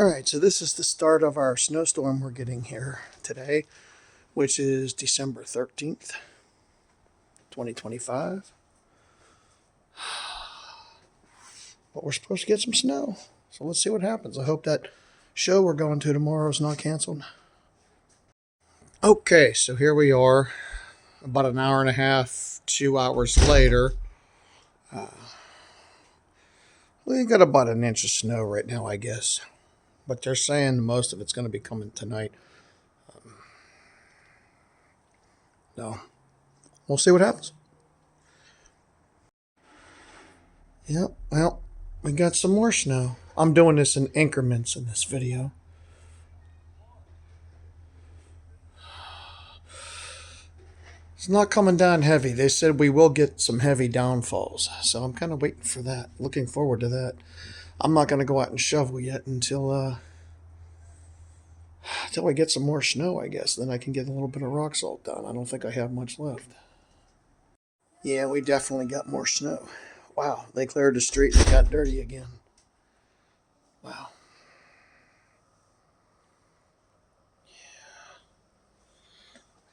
Alright, so this is the start of our snowstorm we're getting here today, which is December 13th, 2025. But we're supposed to get some snow, so let's see what happens. I hope that show we're going to tomorrow is not canceled. Okay, so here we are, about an hour and a half, 2 hours later. We got about an inch of snow right now, I guess. But they're saying most of it's going to be coming tonight. No, we'll see what happens. Yep, well, we got some more snow. I'm doing this in increments in this video. It's not coming down heavy. They said we will get some heavy downfalls, so I'm kind of waiting for that. Looking forward to that. I'm not going to go out and shovel yet until we get some more snow, I guess. Then I can get a little bit of rock salt down. I don't think I have much left. Yeah, we definitely got more snow. Wow, they cleared the street and it got dirty again. Wow. Yeah.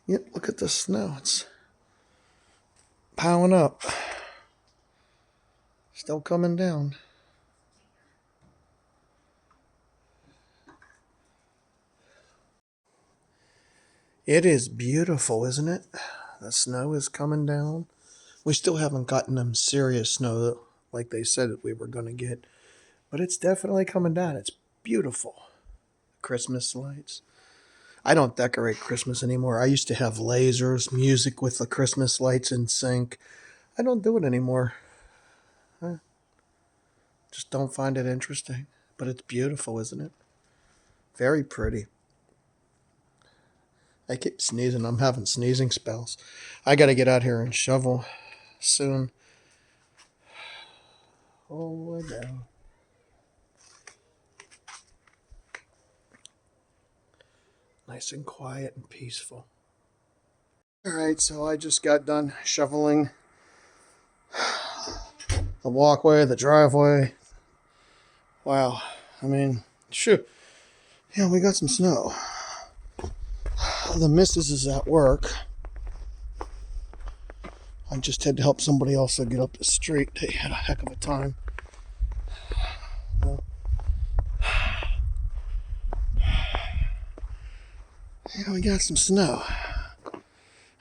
Yep, look at the snow. It's piling up. Still coming down. It is beautiful, isn't it? The snow is coming down. We still haven't gotten them serious snow like they said that we were going to get. But it's definitely coming down. It's beautiful. Christmas lights. I don't decorate Christmas anymore. I used to have lasers, music with the Christmas lights in sync. I don't do it anymore. I just don't find it interesting. But it's beautiful, isn't it? Very pretty. I keep sneezing. I'm having sneezing spells. I got to get out here and shovel soon. All the way down. Nice and quiet and peaceful. Alright, so I just got done shoveling the walkway, the driveway. Wow. I mean, shoot. Yeah, we got some snow. The missus is at work. I just had to help somebody else get up the street. They had a heck of a time. Yeah, we got some snow.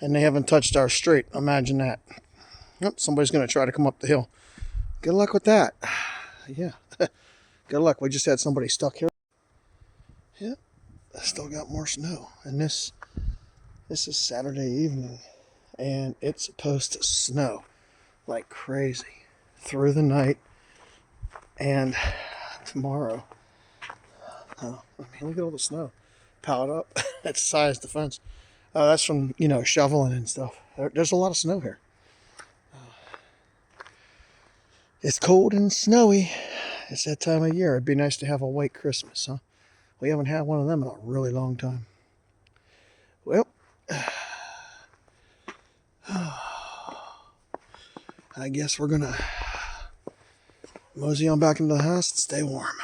And they haven't touched our street. Imagine that. Yep, somebody's going to try to come up the hill. Good luck with that. Yeah. Good luck. We just had somebody stuck here. Yep. I still got more snow. And this is Saturday evening. And it's supposed to snow like crazy through the night and tomorrow. Oh, I mean, look at all the snow piled up. That's the size of the fence. Oh, that's from, shoveling and stuff. There's a lot of snow here. It's cold and snowy. It's that time of year. It'd be nice to have a white Christmas, huh? We haven't had one of them in a really long time. Well, I guess we're going to mosey on back into the house and stay warm.